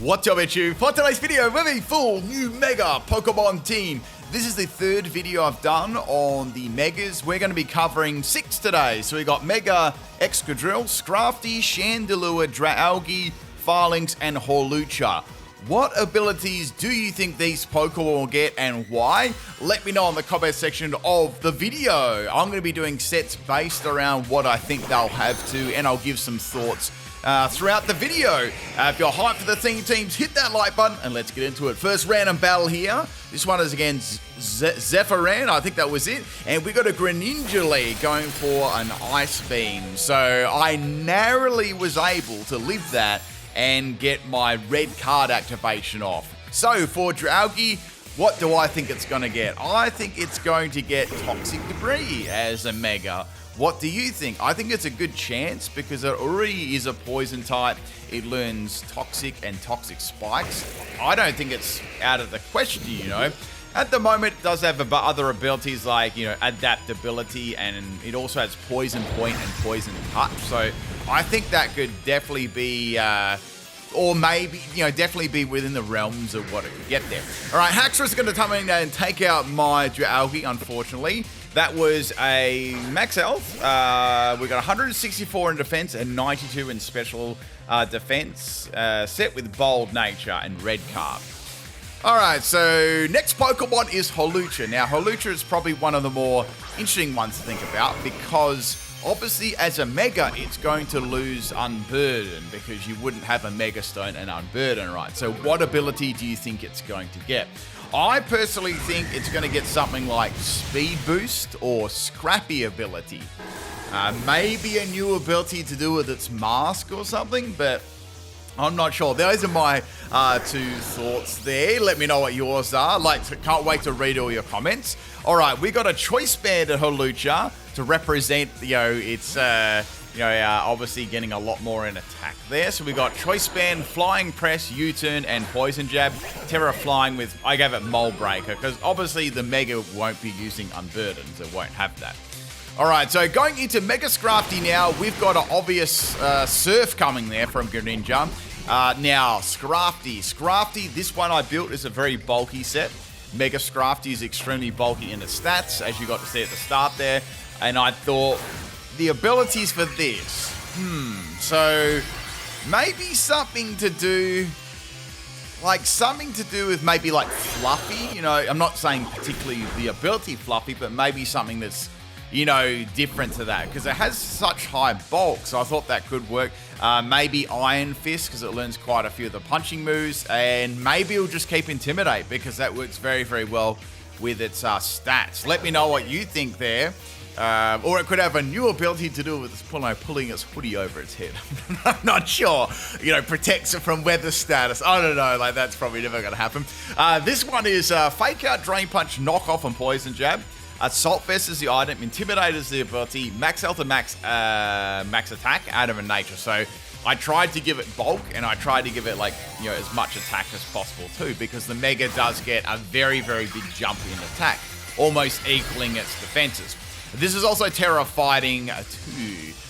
What's up, YouTube? For today's video, we have a full new Mega Pokemon team. This is the third video I've done on the Megas. We're going to be covering 6 today. So we got Mega Excadrill, Scrafty, Chandelure, Dragalge, Falinks, and Hawlucha. What abilities do you think these Pokemon will get and why? Let me know in the comment section of the video. I'm going to be doing sets based around what I think they'll have to, and I'll give some thoughts throughout the video. If you're hyped for the teams, hit that like button and let's get into it. First random battle here. This one is against Zephyran, I think that was it. And we got a Greninja going for an Ice Beam. So I narrowly was able to live that and get my red card activation off. So for Dragalge, what do I think it's going to get? I think it's going to get Toxic Debris as a Mega. What do you think? I think it's a good chance because it already is a poison type. It learns Toxic and Toxic Spikes. I don't think it's out of the question, you know. At the moment, it does have other abilities like, you know, adaptability, and it also has Poison Point and Poison Touch. So I think that could definitely be, or maybe, you know, definitely be within the realms of what it could get there. All right, Haxorus is going to come in and take out my Dragalge, unfortunately. That was a max health. We got 164 in defense and 92 in special defense, set with bold nature and red card. All right, so next Pokemon is Hawlucha. Now, Hawlucha is probably one of the more interesting ones to think about because obviously as a Mega, it's going to lose Unburden because you wouldn't have a Mega Stone and Unburden, right? So what ability do you think it's going to get? I personally think it's going to get something like Speed Boost or Scrappy ability. Maybe a new ability to do with its mask or something, but I'm not sure. Those are my 2 thoughts there. Let me know what yours are. Can't wait to read all your comments. All right, we got a Choice Band at Hawlucha to represent, you know, its, obviously getting a lot more in attack there. So we got Choice Band, Flying Press, U-Turn, and Poison Jab. Terra Flying with, I gave it Mold Breaker because obviously the Mega won't be using Unburden, so it won't have that. All right, so going into Mega Scrafty now, we've got an obvious Surf coming there from Greninja. Now, Scrafty, this one I built is a very bulky set. Mega Scrafty is extremely bulky in the stats, as you got to see at the start there. And I thought, the abilities for this, so maybe something to do with maybe like Fluffy, you know, I'm not saying particularly the ability Fluffy, but maybe something that's, you know, different to that because it has such high bulk, so I thought that could work. Maybe Iron Fist because it learns quite a few of the punching moves, and maybe it'll just keep Intimidate because that works very, very well with its stats. Let me know what you think there. Or it could have a new ability to do with its pulling its hoodie over its head. I'm not sure. You know, protects it from weather status. I don't know. Like, that's probably never going to happen. This one is Fake Out, Drain Punch, Knock Off, and Poison Jab. Assault Vest is the item. Intimidate is the ability. Max Health and Max Attack, Adam and Nature. So I tried to give it bulk, and I tried to give it, like, you know, as much attack as possible too, because the Mega does get a very, very big jump in attack, almost equaling its defenses. This is also Terra Fighting 2.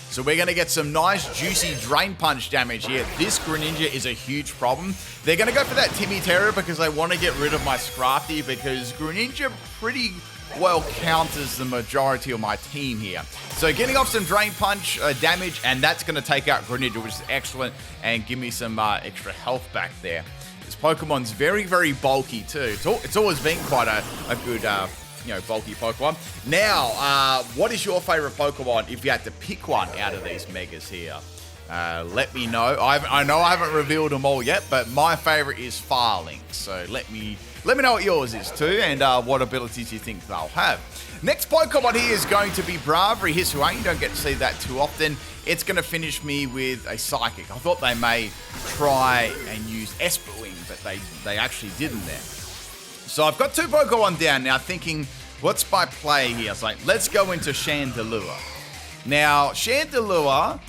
So we're going to get some nice, juicy Drain Punch damage here. This Greninja is a huge problem. They're going to go for that Timmy Terra because they want to get rid of my Scrafty because Greninja pretty well counters the majority of my team here. So getting off some Drain Punch damage, and that's going to take out Greninja, which is excellent, and give me some extra health back there. This Pokemon's very, very bulky too. It's always been quite a good you know, bulky Pokemon. Now, what is your favorite Pokemon if you had to pick one out of these Megas here? Let me know. I know I haven't revealed them all yet, but my favorite is Falinks. So let me know what yours is too, and what abilities you think they'll have. Next Pokemon here is going to be Bravery Hisuian. You don't get to see that too often. It's going to finish me with a Psychic. I thought they may try and use Esper Wing, but they actually didn't there. So I've got 2 Pokemon down now thinking, what's my play here? It's like, let's go into Chandelure. Now, Chandelure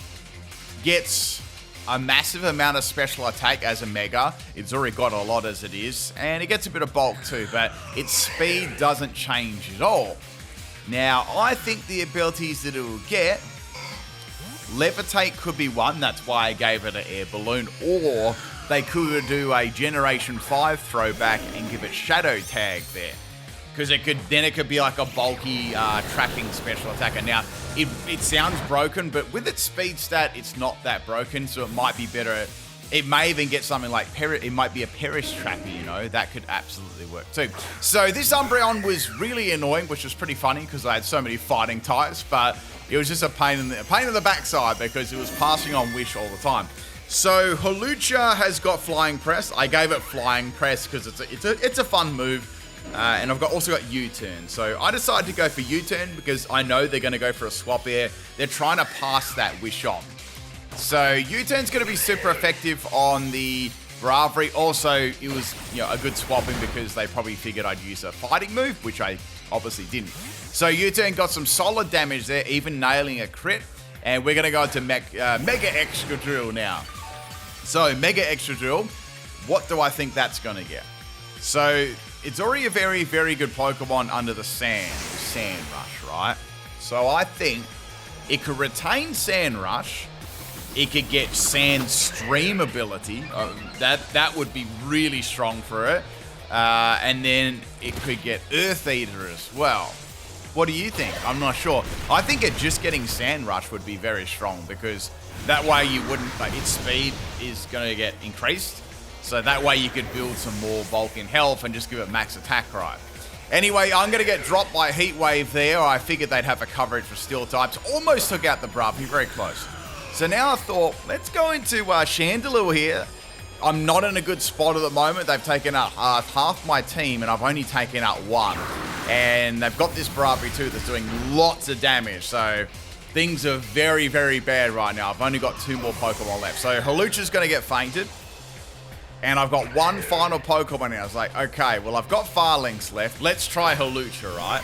gets a massive amount of special attack as a Mega. It's already got a lot as it is, and it gets a bit of bulk too, but its speed doesn't change at all. Now, I think the abilities that it will get, Levitate could be one, that's why I gave it an Air Balloon, or they could do a Generation 5 throwback and give it Shadow Tag there. Because it could be like a bulky trapping special attacker. Now, it sounds broken, but with its speed stat, it's not that broken, so it might be better. It may even get something like, it might be a Perish Trapper, you know, that could absolutely work too. So this Umbreon was really annoying, which was pretty funny because I had so many fighting types, but it was just a pain in the backside because it was passing on Wish all the time. So Hawlucha has got Flying Press. I gave it Flying Press because it's a fun move. And I've also got U-Turn. So I decided to go for U-Turn because I know they're going to go for a swap air. They're trying to pass that Wish on. So U-Turn's going to be super effective on the Bravery. Also, it was a good swapping because they probably figured I'd use a fighting move, which I obviously didn't. So U-Turn got some solid damage there, even nailing a crit. And we're going to go into Mega Excadrill now. So Mega Excadrill, what do I think that's going to get? So it's already a very, very good Pokemon under the Sand Rush, right? So I think it could retain Sand Rush. It could get Sand Stream ability. That would be really strong for it. And then it could get Earth Eater as well. What do you think? I'm not sure. I think just getting Sand Rush would be very strong because that way you wouldn't, its speed is going to get increased. So that way you could build some more bulk in health and just give it max attack right. Anyway, I'm going to get dropped by Heat Wave there. I figured they'd have a coverage for Steel types. Almost took out the Bravery, very close. So now I thought, let's go into Chandelure here. I'm not in a good spot at the moment. They've taken out half my team and I've only taken out one. And they've got this Bravery too that's doing lots of damage. So things are very, very bad right now. I've only got 2 more Pokemon left. So Hawlucha's going to get fainted. And I've got one final Pokemon now. I was like, okay, well, I've got Falinks left. Let's try Hawlucha, right?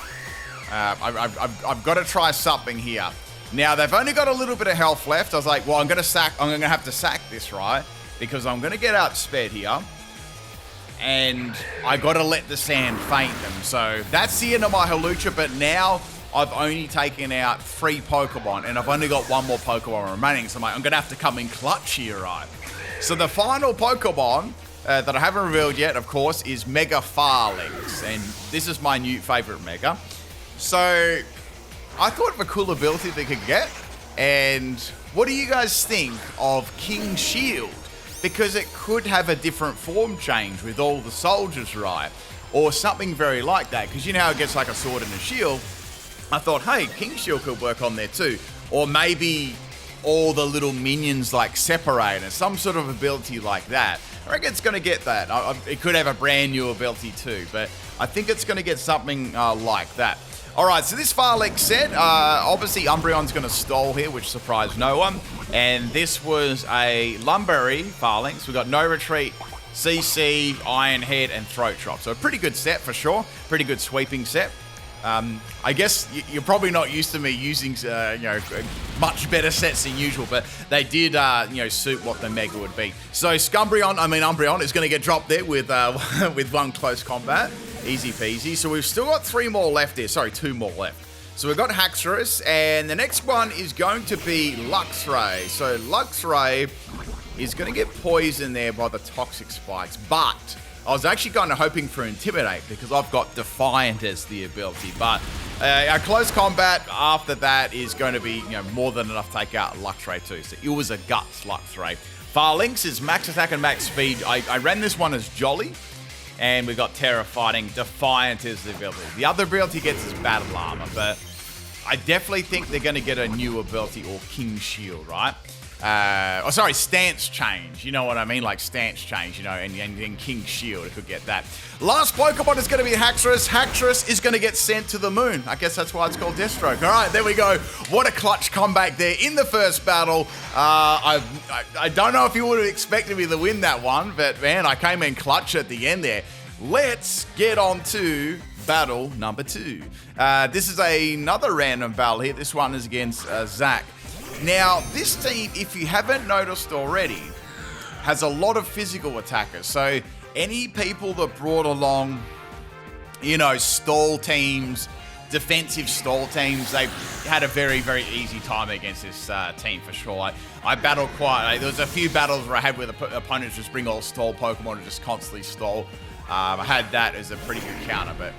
I've got to try something here. Now, they've only got a little bit of health left. I was like, well, I'm going to have to sack this, right? Because I'm going to get outspeed here. And I got to let the sand faint them. So that's the end of my Hawlucha. But now I've only taken out 3 Pokemon. And I've only got 1 more Pokemon remaining. So I'm going to have to come in clutch here, right? So the final Pokemon that I haven't revealed yet, of course, is Mega Falinks. And this is my new favorite Mega. So I thought of a cool ability they could get. And what do you guys think of King Shield? Because it could have a different form change with all the soldiers, right? Or something very like that. Because you know how it gets like a sword and a shield. I thought, hey, King Shield could work on there too. Or maybe all the little minions like separate and some sort of ability like that. I reckon it's going to get that. It could have a brand new ability too, but I think it's going to get something like that. All right, so this Falinks set, obviously Umbreon's going to stall here, which surprised no one. And this was a Lumberry Falinks. We got No Retreat, CC, Iron Head, and Throat Chop. So a pretty good set for sure. Pretty good sweeping set. I guess you're probably not used to me using, much better sets than usual, but they did, suit what the Mega would be. So Umbreon is going to get dropped there with with 1 close combat. Easy peasy. So we've still got 3 more left there. Sorry, 2 more left. So we've got Haxorus, and the next one is going to be Luxray. So Luxray is going to get poisoned there by the Toxic Spikes, but I was actually kind of hoping for Intimidate because I've got Defiant as the ability. But our close combat after that is going to be more than enough to take out Luxray too. So it was a guts Luxray. Falinks is max attack and max speed. I ran this one as Jolly. And we got Terra Fighting. Defiant is the ability. The other ability gets is Battle Armor. But I definitely think they're going to get a new ability or King Shield, right? Stance change. You know what I mean? Like stance change, and King Shield could get that. Last Pokemon is going to be Haxorus. Haxorus is going to get sent to the moon. I guess that's why it's called Deathstroke. All right, there we go. What a clutch comeback there in the first battle. I don't know if you would have expected me to win that one, but man, I came in clutch at the end there. Let's get on to battle number 2. This is another random battle here. This one is against Zach. Now, this team, if you haven't noticed already, has a lot of physical attackers. So any people that brought along, stall teams, defensive stall teams, they had a very, very easy time against this team for sure. I battled quite. There was a few battles where I had with opponents just bring all stall Pokemon and just constantly stall. I had that as a pretty good counter, but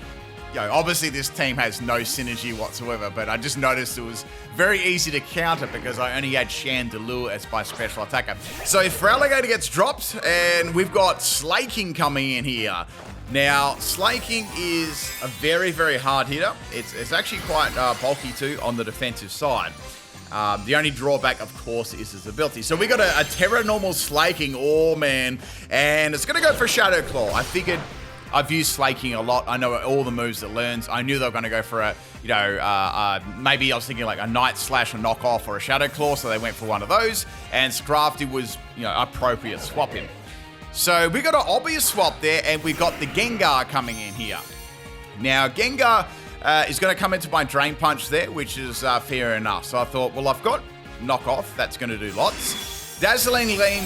obviously this team has no synergy whatsoever, but I just noticed it was very easy to counter because I only had Chandelure as my special attacker. So Feraligatr gets dropped, and we've got Slaking coming in here. Now, Slaking is a very, very hard hitter. It's actually quite bulky too on the defensive side. The only drawback, of course, is his ability. So we got a Terra Normal Slaking, oh man, and it's going to go for Shadow Claw. I figured I've used Slaking a lot. I know all the moves it learns. I knew they were going to go for a, maybe I was thinking like a Night Slash, a knockoff, or a Shadow Claw, so they went for one of those. And Scrafty was, appropriate swapping. So we got an obvious swap there, and we got the Gengar coming in here. Now, Gengar is going to come into my Drain Punch there, which is fair enough. So I thought, well, I've got knockoff. That's going to do lots. Dazzling Gleam.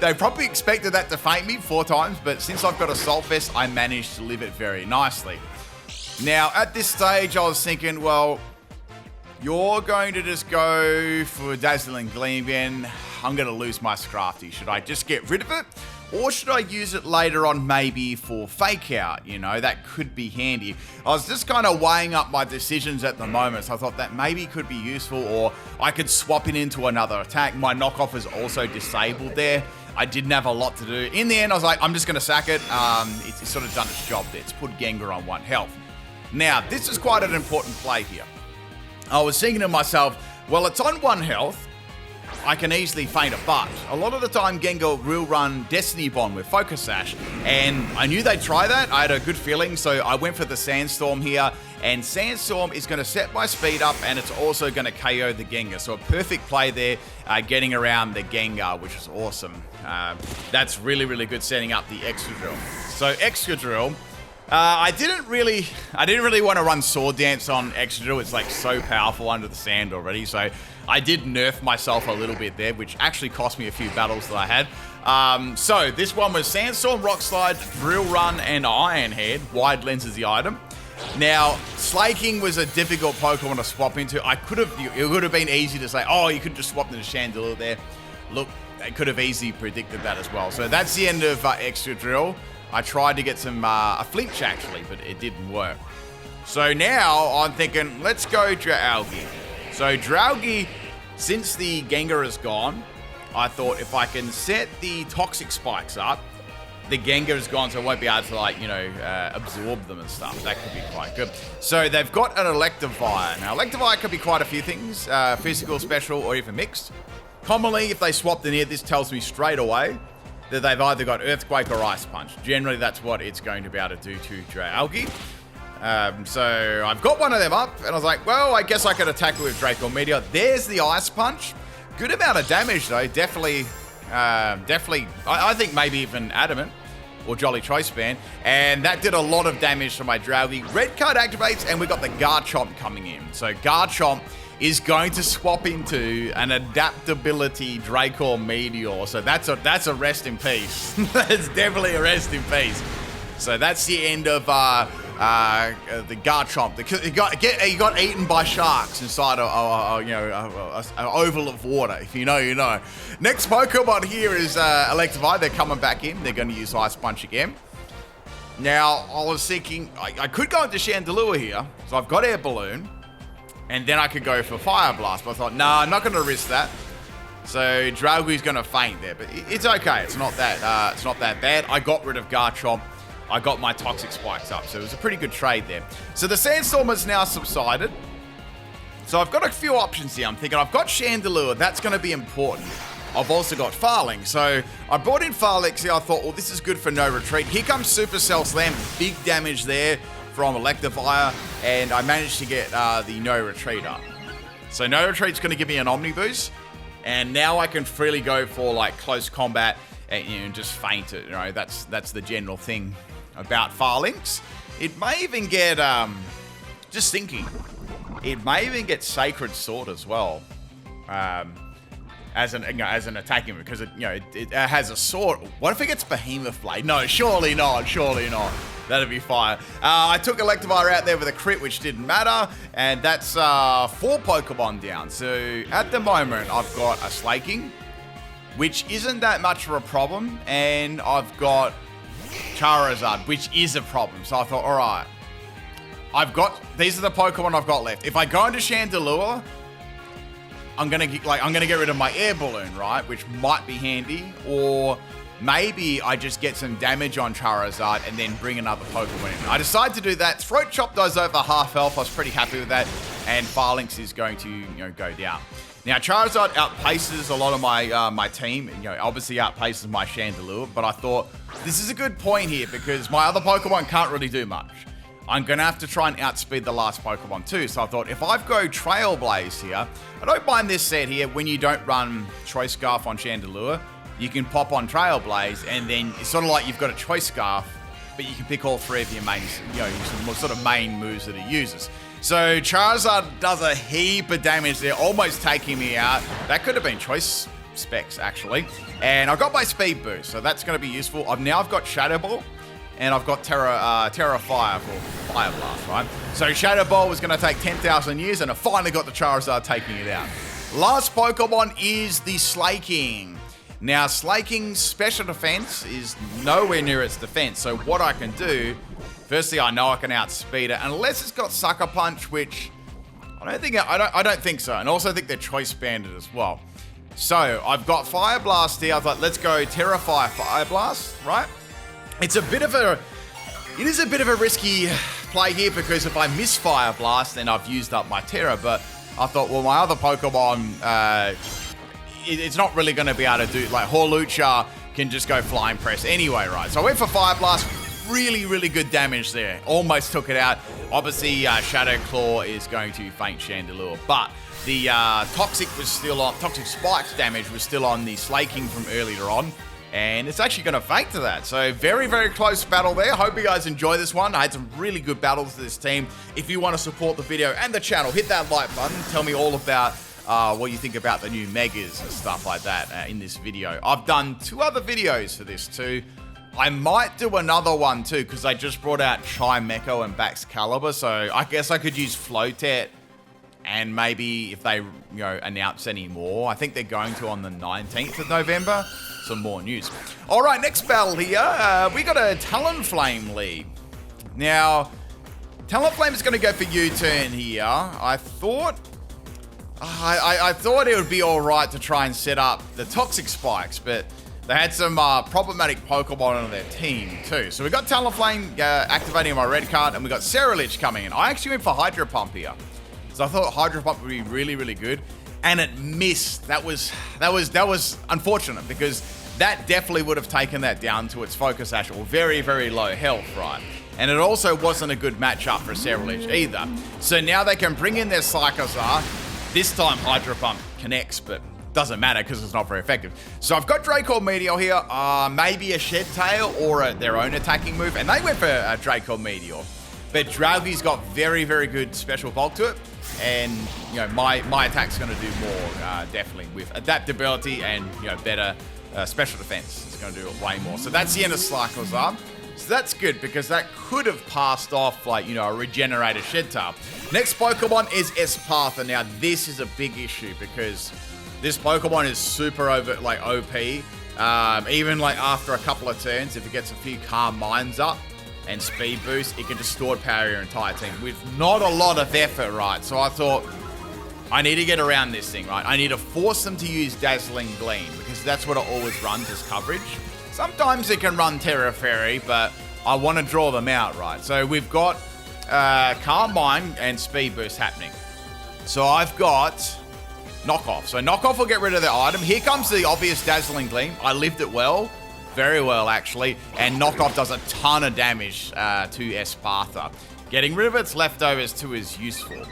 They probably expected that to faint me 4 times, but since I've got Assault Vest, I managed to live it very nicely. Now, at this stage, I was thinking, well, you're going to just go for Dazzling Gleam again. I'm going to lose my Scrafty. Should I just get rid of it? Or should I use it later on maybe for Fake Out? That could be handy. I was just kind of weighing up my decisions at the moment, so I thought that maybe could be useful, or I could swap it into another attack. My knockoff is also disabled there. I didn't have a lot to do. In the end, I was like, I'm just going to sack it. It's sort of done its job there. It's put Gengar on 1 health. Now, this is quite an important play here. I was thinking to myself, well, it's on 1 health. I can easily feint it, but a lot of the time Gengar will run Destiny Bond with Focus Sash, and I knew they'd try that. I had a good feeling, so I went for the Sandstorm here, and Sandstorm is going to set my speed up, and it's also going to KO the Gengar. So a perfect play there, getting around the Gengar, which is awesome. That's really, really good setting up the Excadrill. So Excadrill, I didn't really want to run Sword Dance on Excadrill. It's like so powerful under the sand already, so I did nerf myself a little bit there, which actually cost me a few battles that I had. So this one was Sandstorm, Rock Slide, Drill Run, and Iron Head. Wide Lens is the item. Now, Slaking was a difficult Pokemon to swap into. It would have been easy to say, oh, you could just swap into Chandelure there. Look, they could have easily predicted that as well. So that's the end of Excadrill. I tried to get some a flinch actually, but it didn't work. So now I'm thinking, let's go Dragalge. So Dragalge, since the Gengar is gone, I thought if I can set the Toxic Spikes up, the Gengar is gone, so I won't be able to absorb them and stuff. That could be quite good. So they've got an Electivire. Now Electivire could be quite a few things, physical, special, or even mixed. Commonly, if they swapped in here, this tells me straight away that they've either got Earthquake or Ice Punch. Generally, that's what it's going to be able to do to Dragalge. So I've got one of them up, and I was like, well, I guess I could attack it with Draco Meteor. There's the Ice Punch. Good amount of damage, though. Definitely, I think maybe even Adamant or Jolly Choice Band. And that did a lot of damage to my Dragalge. Red card activates, and we got the Garchomp coming in. So Garchomp is going to swap into an Adaptability Draco Meteor. So that's a rest in peace. That's definitely a rest in peace. So that's the end of the Garchomp. He got eaten by sharks inside an oval of water. If you know, you know. Next Pokemon here is Electivire. They're coming back in. They're going to use Ice Punch again. Now, I was thinking, I could go into Chandelure here. So I've got Air Balloon. And then I could go for Fire Blast. But I thought, nah, I'm not going to risk that. So Dragalge's going to faint there. But it's okay. It's not that bad. I got rid of Garchomp. I got my Toxic Spikes up. So it was a pretty good trade there. So the Sandstorm has now subsided. So I've got a few options here. I'm thinking I've got Chandelure. That's going to be important. I've also got Falinks. So I brought in Falinks here. I thought, well, this is good for no retreat. Here comes Supercell Slam. Big damage there from Electivire. And I managed to get the no retreat up. So no retreat's going to give me an Omni Boost. And now I can freely go for like close combat and just feint it. That's the general thing about Falinks. It may even get, just thinking, it may even get Sacred Sword as well, as an attacking, because it has a sword. What if it gets Behemoth Blade? No, surely not. That'd be fire. I took Electivire out there with a crit, which didn't matter. And that's 4 Pokemon down. So at the moment, I've got a Slaking, which isn't that much of a problem. And I've got Charizard, which is a problem. So I thought, all right, these are the Pokemon I've got left. If I go into Chandelure, I'm gonna get rid of my air balloon, right? Which might be handy, or maybe I just get some damage on Charizard and then bring another Pokemon in. I decided to do that. Throat Chop does over half health. I was pretty happy with that, and Falinks is going to go down. Now Charizard outpaces a lot of my team. Obviously outpaces my Chandelure, but I thought this is a good point here because my other Pokemon can't really do much. I'm going to have to try and outspeed the last Pokemon too. So I thought if I go Trailblaze here, I don't mind this set here. When you don't run Choice Scarf on Chandelure, you can pop on Trailblaze, and then it's sort of like you've got a Choice Scarf, but you can pick all 3 of your main, your sort of main moves that it uses. So Charizard does a heap of damage there, almost taking me out. That could have been Choice Specs, actually. And I got my Speed Boost, so that's going to be useful. I've got Shadow Ball. And I've got Terra Fire for Fire Blast, right? So Shadow Ball was going to take 10,000 years, and I finally got the Charizard taking it out. Last Pokemon is the Slaking. Now, Slaking's special defense is nowhere near its defense. So what I can do, firstly, I know I can outspeed it, unless it's got Sucker Punch, which I don't think so. And also think they're Choice Banded as well. So I've got Fire Blast here. I thought, let's go Terra Fire Blast, right? It is a bit of a risky play here because if I miss Fire Blast, then I've used up my Terra. But I thought, well, my other Pokemon, it's not really going to be able to do, like Hawlucha can just go Flying Press anyway, right? So I went for Fire Blast, really, really good damage there. Almost took it out. Obviously, Shadow Claw is going to faint Chandelure, but the Toxic Spikes damage was still on the Slaking from earlier on. And it's actually going to fake to that. So very, very close battle there. Hope you guys enjoy this one. I had some really good battles to this team. If you want to support the video and the channel, hit that like button. Tell me all about what you think about the new Megas and stuff like that in this video. I've done 2 other videos for this too. I might do another one too because I just brought out Chimecho and Baxcalibur. So I guess I could use Flotet. And maybe if they, announce any more, I think they're going to on the 19th of November. Some more news. All right, next battle here. We got a Talonflame lead. Now, Talonflame is going to go for U-turn here. I thought it would be all right to try and set up the Toxic Spikes, but they had some problematic Pokemon on their team too. So we got Talonflame activating my red card, and we got Ceruledge coming in. I actually went for Hydro Pump here. So I thought Hydro Pump would be really, really good, and it missed. That was unfortunate because that definitely would have taken that down to its Focus Sash, or very, very low health, right? And it also wasn't a good matchup for Ceruledge either. So now they can bring in their Psychozar. This time Hydro Pump connects, but doesn't matter because it's not very effective. So I've got Draco Meteor here, maybe a Shed Tail or their own attacking move, and they went for Draco Meteor. But Dragalge's got very, very good special bulk to it. And, my attack's going to do more, definitely, with adaptability and, better special defense. It's going to do it way more. So that's the end of Psychozar. So that's good because that could have passed off, a regenerated Shed Tail. Next Pokemon is Espartha. Now, this is a big issue because this Pokemon is super OP. Even, after a couple of turns, if it gets a few Calm Minds up, and Speed Boost, it can just sword power your entire team with not a lot of effort, right? So I thought, I need to get around this thing, right? I need to force them to use Dazzling Gleam because that's what it always runs as coverage. Sometimes it can run Terra Fairy, but I want to draw them out, right? So we've got Calm Mind and Speed Boost happening. So I've got Knockoff. So Knockoff will get rid of the item. Here comes the obvious Dazzling Gleam. I lived it well. Very well, actually. And Knockoff does a ton of damage to Espartha. Getting rid of its leftovers too is useful.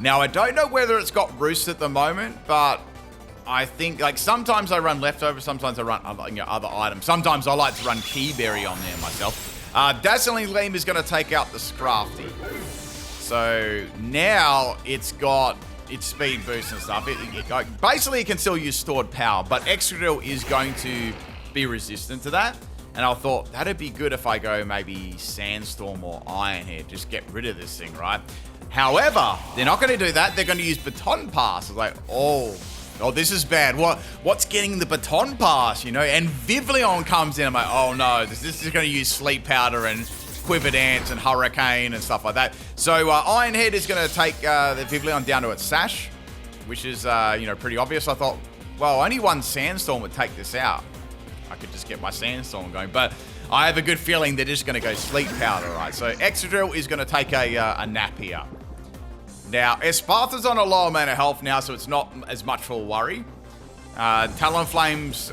Now, I don't know whether it's got Roost at the moment, but I think, sometimes I run leftovers, sometimes I run other items. Sometimes I like to run Keyberry on there myself. Dazzling Gleam is going to take out the Scrafty. So now it's got its speed boost and stuff. Basically, it can still use stored power, but Excadrill is going to be resistant to that. And I thought, that'd be good if I go maybe Sandstorm or Ironhead. Just get rid of this thing, right? However, they're not going to do that. They're going to use Baton Pass. I was like, oh, this is bad. What's getting the Baton Pass, you know? And Vivillon comes in. I'm like, oh no, this is going to use Sleep Powder and Quiver Dance and Hurricane and stuff like that. So Ironhead is going to take the Vivillon down to its Sash, which is, pretty obvious. I thought, well, only one Sandstorm would take this out. I could just get my Sandstorm going, but I have a good feeling they're just going to go Sleep Powder, right? So Excadrill is going to take a nap here. Now, Esparta's on a low amount of health now, so it's not as much of a worry. Talonflames,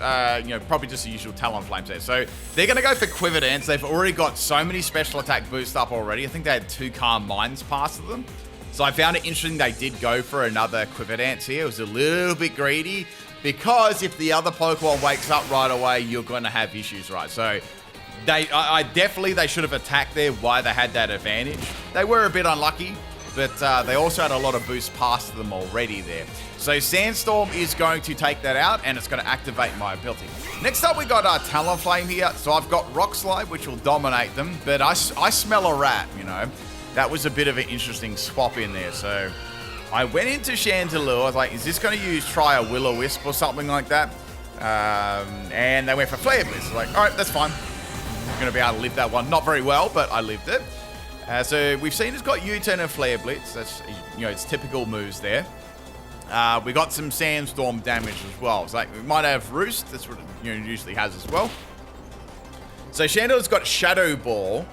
probably just the usual Talonflames there. So they're going to go for Quiver Dance. They've already got so many special attack boosts up already. I think they had 2 Calm Minds past them. So I found it interesting they did go for another Quiver Dance here. It was a little bit greedy because if the other Pokemon wakes up right away, you're going to have issues, right? So they should have attacked there while they had that advantage. They were a bit unlucky, but they also had a lot of boosts past them already there. So Sandstorm is going to take that out, and it's going to activate my ability. Next up, we got Talonflame here. So I've got Rock Slide, which will dominate them, but I smell a rat, you know. That was a bit of an interesting swap in there. So I went into Chandelure. I was like, is this going to try a Will-O-Wisp or something like that? And they went for Flare Blitz. I was like, all right, that's fine. I'm going to be able to live that one. Not very well, but I lived it. So we've seen it's got U-Turn and Flare Blitz. That's, its typical moves there. We got some Sandstorm damage as well. It's like, we might have Roost. That's what it usually has as well. So Chandelure's got Shadow Ball.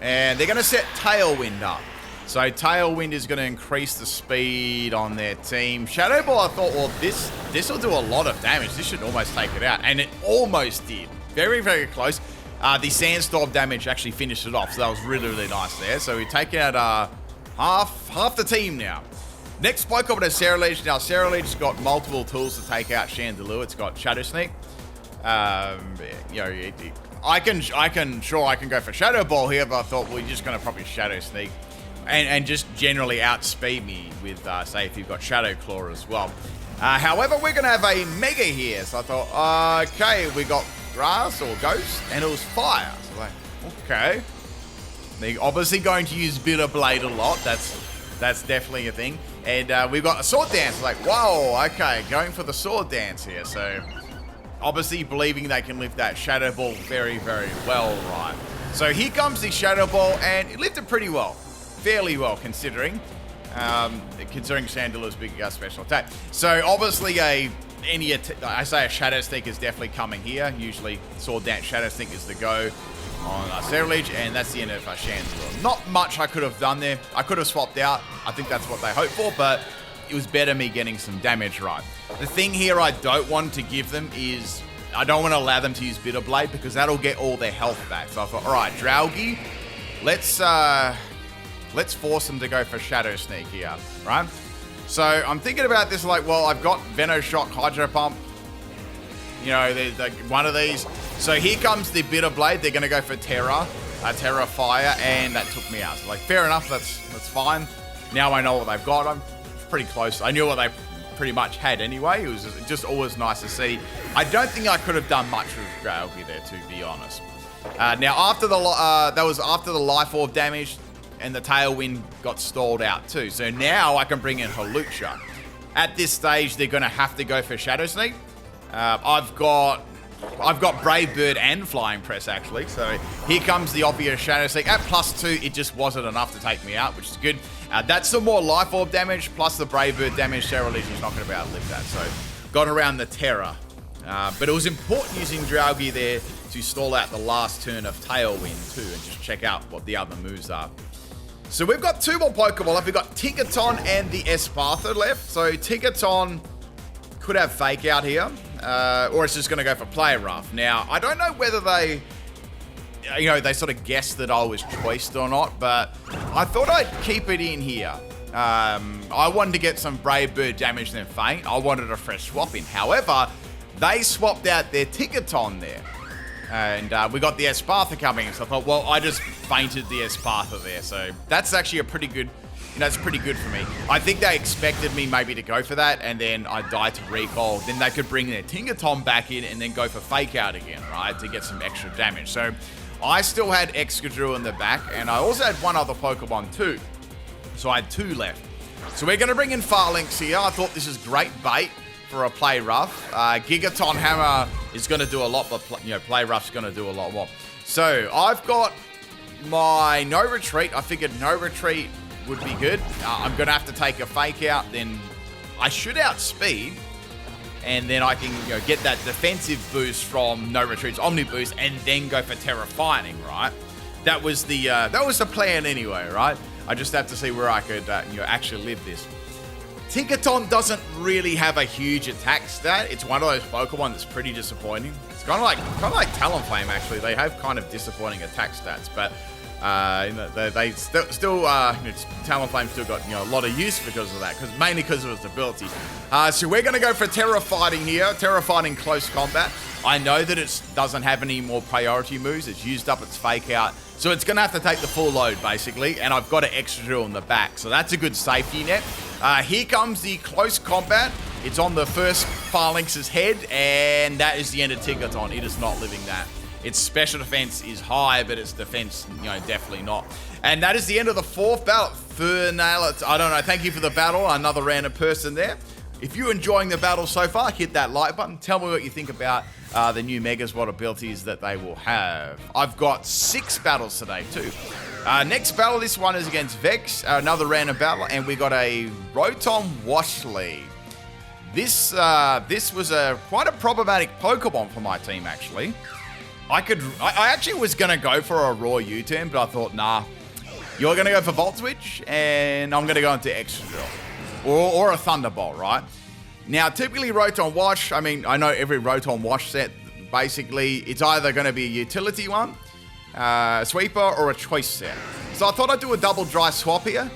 And they're going to set Tailwind up. So Tailwind is going to increase the speed on their team. Shadow Ball, I thought, well, this will do a lot of damage. This should almost take it out. And it almost did. Very, very close. The Sandstorm damage actually finished it off. So that was really, really nice there. So we take out half the team now. Next Pokemon is Cerulege. Now, Cerulege's got multiple tools to take out Chandelure. It's got Shadow Sneak. I can go for Shadow Ball here, but I thought, well, you're just going to probably Shadow Sneak and just generally outspeed me with, say, if you've got Shadow Claw as well. However, we're going to have a Mega here. So I thought, okay, we got Grass or Ghost, and it was Fire. So like, okay. They're obviously going to use Bitter Blade a lot. That's definitely a thing. And we've got a Sword Dance. Like, whoa, okay, going for the Sword Dance here. So obviously believing they can lift that Shadow Ball very, very well, right? So here comes the Shadow Ball, and it lifted pretty well. Fairly well, considering Chandelure's big special attack. So obviously a Shadow Sneak is definitely coming here. Usually Sword Dance Shadow Sneak is the go on Cerulege, and that's the end of Chandelure. Not much I could have done there. I could have swapped out. I think that's what they hoped for, but it was better me getting some damage right. The thing here I don't want to give them is I don't want to allow them to use Bitter Blade because that'll get all their health back. So I thought, all right, Dragalge, let's force them to go for Shadow Sneak here, right? So I'm thinking about this like, well, I've got Venoshock, Hydro Pump, one of these. So here comes the Bitter Blade. They're going to go for Terra Fire, and that took me out. So like, fair enough, that's fine. Now I know what they've got. I'm pretty close. I knew what they pretty much had anyway. It was just always nice to see. I don't think I could have done much with Dragalge there, to be honest. Now after that was after the Life Orb damage, and the Tailwind got stalled out too. So now I can bring in Hawlucha. At this stage, they're going to have to go for Shadow Sneak. I've got Brave Bird and Flying Press, actually. So here comes the obvious Shadow Sneak. At +2, it just wasn't enough to take me out, which is good. That's some more Life Orb damage, plus the Brave Bird damage. Cerulege is not going to be able to lift that. So got around the Terra. But it was important using Dragalge there to stall out the last turn of Tailwind too, and just check out what the other moves are. So we've got 2 more Pokeball left. We've got Tinkaton and the Esparta left. So Tinkaton could have Fake Out here, or it's just going to go for Play Rough. Now, I don't know whether they sort of guessed that I was choiced or not, but I thought I'd keep it in here. I wanted to get some Brave Bird damage and then Faint. I wanted a fresh swap in. However, they swapped out their Tinkaton there. And we got the Esparta coming, so I thought, well, I just fainted the Esparta there. So that's actually a pretty good it's pretty good for me. I think they expected me maybe to go for that, and then I die to recall. Then they could bring their Tinkaton back in and then go for Fake Out again, right, to get some extra damage. So I still had Excadrill in the back, and I also had one other Pokemon too. So I had 2 left. So we're going to bring in Falinks here. I thought this is great bait for a Play Rough. Gigaton Hammer is going to do a lot, but Play Rough's going to do a lot more. So I've got my No Retreat. I figured No Retreat would be good. I'm going to have to take a Fake Out, then I should outspeed, and then I can get that defensive boost from No Retreat's Omni Boost, and then go for Terrafighting, right? That was the plan anyway, right? I just have to see where I could actually live this. Tinkaton doesn't really have a huge attack stat. It's one of those Pokemon that's pretty disappointing. It's kind of like Talonflame, actually. They have kind of disappointing attack stats, but they still Talonflame still got a lot of use because of that, mainly because of its ability. So we're going to go for Terrafighting here. Terrafighting close combat. I know that it doesn't have any more priority moves. It's used up its Fake Out. So it's going to have to take the full load, basically, and I've got an Excadrill in the back. So that's a good safety net. Here comes the close combat. It's on the first Falinks' head, and that is the end of Tinkaton. It is not living that. Its special defense is high, but its defense, definitely not. And that is the end of the 4th battle. I don't know. Thank you for the battle. Another random person there. If you're enjoying the battle so far, hit that like button. Tell me what you think about the new Megas, what abilities that they will have. I've got 6 battles today too. Next battle, this one is against Vex, another random battle, and we got a Rotom Washly. This was quite a problematic Pokemon for my team, actually. I actually was going to go for a raw U-turn, but I thought, nah, you're going to go for Volt Switch, and I'm going to go into Excadrill. Or a Thunderbolt, right? Now, typically Rotom Wash, I mean, I know every Rotom Wash set, basically, it's either going to be a utility one, a sweeper, or a choice set. So I thought I'd do a double dry swap here.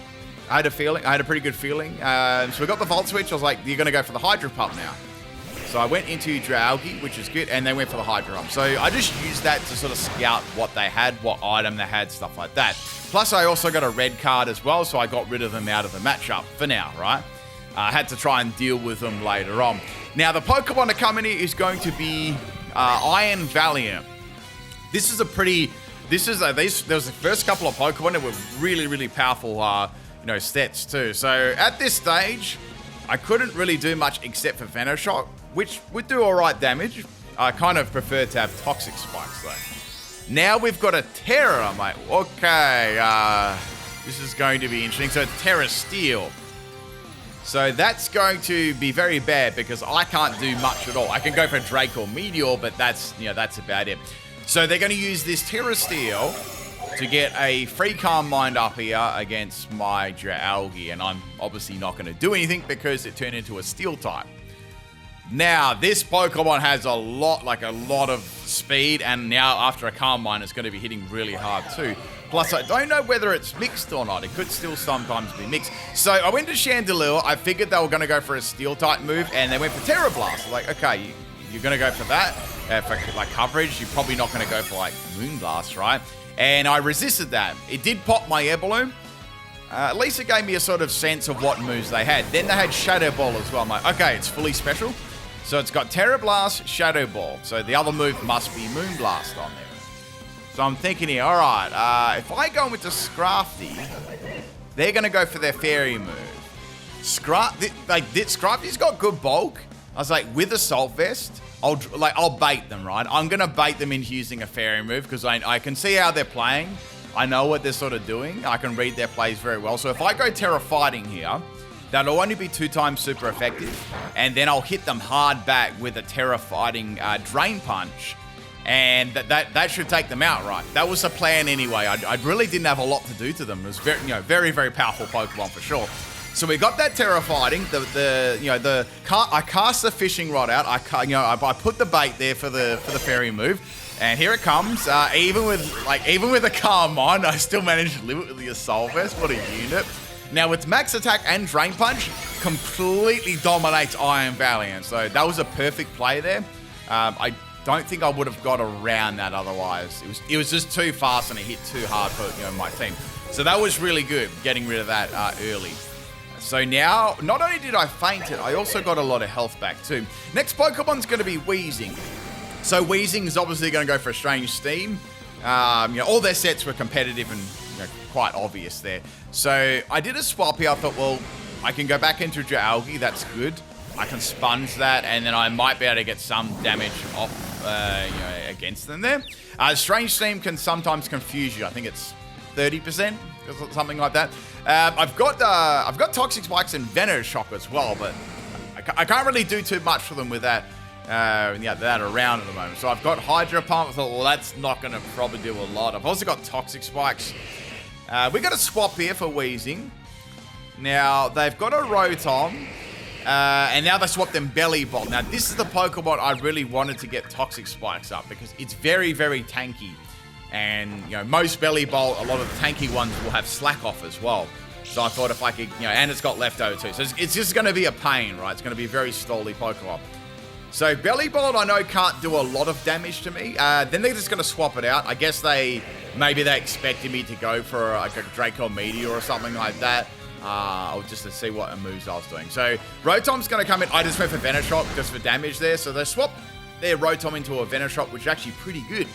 I had a pretty good feeling. So we got the Volt Switch. I was like, you're going to go for the Hydro Pump now. So I went into Dragalge, which is good, and they went for the Hydro Pump. So I just used that to sort of scout what they had, what item they had, stuff like that. Plus, I also got a red card as well, so I got rid of them out of the matchup for now, right? I had to try and deal with them later on. Now, the Pokemon to come in here is going to be Iron Valiant. There was the first couple of Pokemon that were really, really powerful, stats too. So at this stage, I couldn't really do much except for Venoshock, which would do all right damage. I kind of prefer to have Toxic Spikes though. Now we've got a Terra, mate. Okay, this is going to be interesting. So Terra Steel. So that's going to be very bad because I can't do much at all. I can go for Drake or Meteor, but that's about it. So they're going to use this Terra Steel to get a free Calm Mind up here against my Dragalge, and I'm obviously not going to do anything because it turned into a Steel type. Now, this Pokemon has a lot of speed, and now after a Calm Mind, it's going to be hitting really hard too. Plus, I don't know whether it's mixed or not. It could still sometimes be mixed. So I went to Chandelure. I figured they were going to go for a Steel type move, and they went for Terra Blast. Like, okay, you're going to go for that for like coverage. You're probably not going to go for like Moonblast, right? And I resisted that. It did pop my Air Balloon. At least it gave me a sort of sense of what moves they had. Then they had Shadow Ball as well. I'm like, okay, it's fully special. So it's got Terra Blast, Shadow Ball. So the other move must be Moonblast on there. So I'm thinking here, all right, if I go with the Scrafty, they're going to go for their Fairy move. Scrafty's got good bulk. I was like, with Assault Vest, I'll bait them, right? I'm going to bait them into using a Fairy move because I can see how they're playing. I know what they're sort of doing. I can read their plays very well. So if I go Terra Fighting here, that'll only be 2 times super effective. And then I'll hit them hard back with a Terra Fighting Drain Punch. And that should take them out, right? That was the plan anyway. I really didn't have a lot to do to them. It was very, very powerful Pokemon for sure. So we got that Terra Fighting. I cast the Fishing Rod out. I put the bait there for the Fairy move, and here it comes. Even with a Calm Mind, I still managed to live it with the Assault Vest. What a unit! Now with Max Attack and Drain Punch, completely dominates Iron Valiant. So that was a perfect play there. I don't think I would have got around that otherwise. It was just too fast and it hit too hard for my team. So that was really good, getting rid of that early. So now, not only did I faint it, I also got a lot of health back too. Next Pokemon's going to be Weezing. So Weezing is obviously going to go for a Strange Steam. All their sets were competitive and quite obvious there. So I did a swap here. I thought, well, I can go back into Dragalge. That's good. I can sponge that, and then I might be able to get some damage off, against them there. Strange Steam can sometimes confuse you. I think it's 30%, something like that. I've got Toxic Spikes and Venoshock as well, but I can't really do too much for them with that. That around at the moment. So I've got Hydro Pump. I thought, well, that's not going to probably do a lot. I've also got Toxic Spikes. We got a swap here for Weezing. Now they've got a Rotom. And now they swapped them Belly Bolt. Now, this is the Pokemon I really wanted to get Toxic Spikes up because it's very, very tanky. And, most Belly Bolt, a lot of the tanky ones will have Slack Off as well. So I thought if I could, and it's got Leftover too. So it's just going to be a pain, right? It's going to be a very stally Pokemon. So Belly Bolt, I know, can't do a lot of damage to me. Then they're just going to swap it out. I guess maybe they expected me to go for like a Draco Meteor or something like that. Or just to see what moves I was doing. So Rotom's going to come in. I just went for Venoshock just for damage there. So they swapped their Rotom into a Venoshock, which is actually pretty good.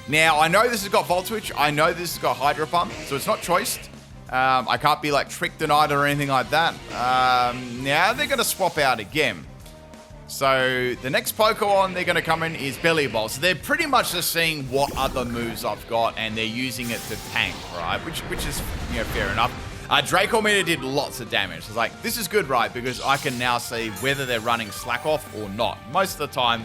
Now, I know this has got Volt Switch. I know this has got Hydro Pump. So it's not choiced. I can't be like tricked denied or anything like that. Now they're going to swap out again. So the next Pokemon they're going to come in is Belly Bolt. So they're pretty much just seeing what other moves I've got and they're using it to tank, right? Which is fair enough. Draco Meteor did lots of damage. It's like, this is good, right? Because I can now see whether they're running Slack Off or not. Most of the time,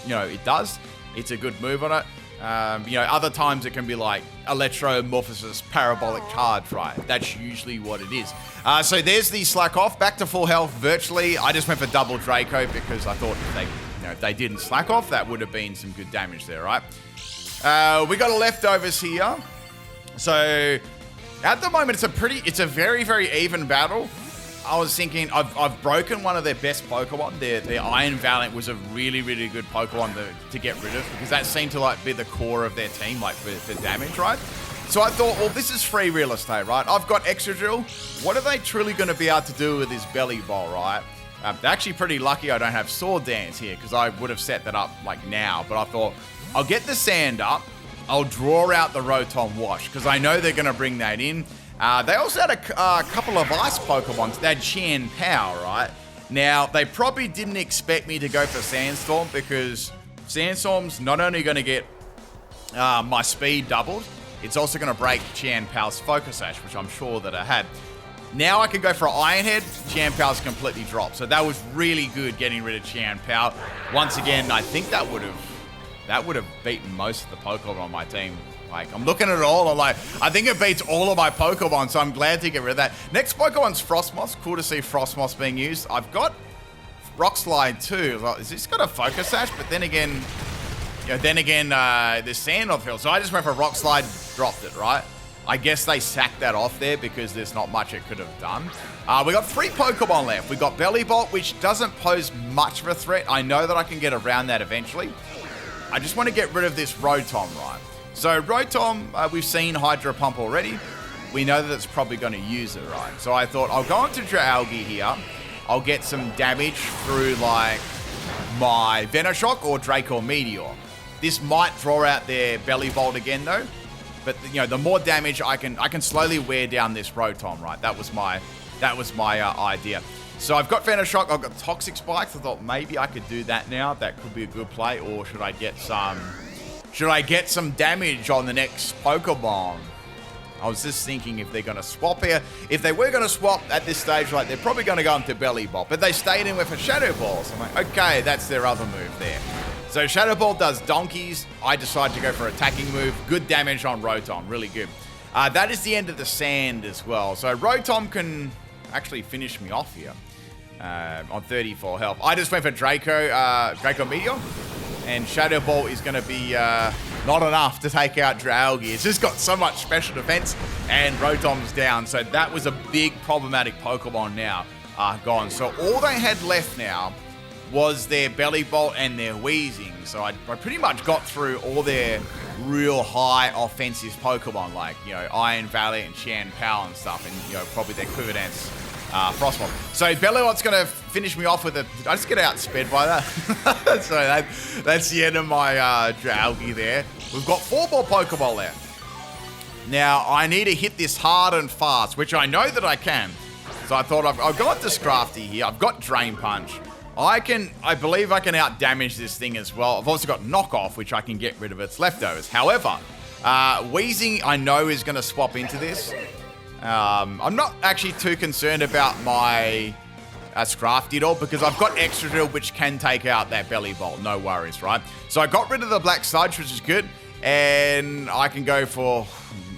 it does. It's a good move on it. Other times it can be like Electromorphosis, Parabolic Charge, right? That's usually what it is. So there's the Slack Off. Back to full health virtually. I just went for double Draco because I thought if they didn't Slack Off, that would have been some good damage there, right? We got a Leftovers here. So at the moment, it's a very, very even battle. I was thinking I've broken one of their best Pokemon. Their Iron Valiant was a really, really good Pokemon to get rid of because that seemed to be the core of their team, for damage, right? So I thought, well, this is free real estate, right? I've got Excadrill. What are they truly going to be able to do with this Belly Bolt, right? They're actually pretty lucky I don't have Sword Dance here because I would have set that up now. But I thought, I'll get the sand up. I'll draw out the Rotom Wash because I know they're going to bring that in. They also had a couple of ice Pokemon. They had Qian Pow, right? Now, they probably didn't expect me to go for Sandstorm because Sandstorm's not only going to get my speed doubled, it's also going to break Qian Pow's Focus Sash, which I'm sure that I had. Now I can go for Iron Head. Qian Pow's completely dropped. So that was really good getting rid of Qian Pow. Once again, I think that would have beaten most of the Pokemon on my team. Like, I'm looking at it all, I'm like, I think it beats all of my Pokemon, so I'm glad to get rid of that. Next Pokemon's Frostmoss. Cool to see Frostmoss being used. I've got Rock Slide too. Like, is this got a Focus Sash? But then again, there's sand off the hill. So I just went for Rock Slide, dropped it, right? I guess they sacked that off there because there's not much it could have done. We got 3 Pokemon left. We got Belly Bolt, which doesn't pose much of a threat. I know that I can get around that eventually. I just want to get rid of this Rotom, right? So Rotom, we've seen Hydro Pump already. We know that it's probably going to use it, right? So I thought I'll go into Dragalge here. I'll get some damage through like my Venoshock or Draco Meteor. This might draw out their Belly Bolt again though. But the more damage I can slowly wear down this Rotom, right? That was my idea. So I've got Venoshock, I've got Toxic Spikes. I thought maybe I could do that now. That could be a good play. Or should I get some damage on the next Pokemon? I was just thinking if they're going to swap here. If they were going to swap at this stage, like, they're probably going to go into Belly Bolt. But they stayed in with a Shadow Ball. So I'm like, okay, that's their other move there. So Shadow Ball does donkeys. I decided to go for attacking move. Good damage on Rotom. Really good. That is the end of the sand as well. So Rotom can actually finish me off here on 34 health. I just went for Draco Meteor. And Shadow Ball is going to be not enough to take out Dragalge. It's just got so much special defense, and Rotom's down. So that was a big problematic Pokemon now gone. So all they had left now was their Belly Bolt and their Wheezing. So I pretty much got through all their real high offensive Pokemon, like, you know, Iron Valley and Shan Pal and stuff, and, you know, probably their Quiver Dance Frostmob. So Bellybolt's going to finish me off with a... Did I just get outsped by that? So that's the end of my Dragalge there. We've got 4 more Pokeball left. Now, I need to hit this hard and fast, which I know that I can. So I thought I've got the Scrafty here. I've got Drain Punch. I believe I can out-damage this thing as well. I've also got Knockoff, which I can get rid of its leftovers. However, Wheezing, I know, is going to swap into this. I'm not actually too concerned about my Scrafty at all, because I've got Excadrill, which can take out that Belly Bolt. No worries, right? So I got rid of the Black Sludge, which is good. And I can go for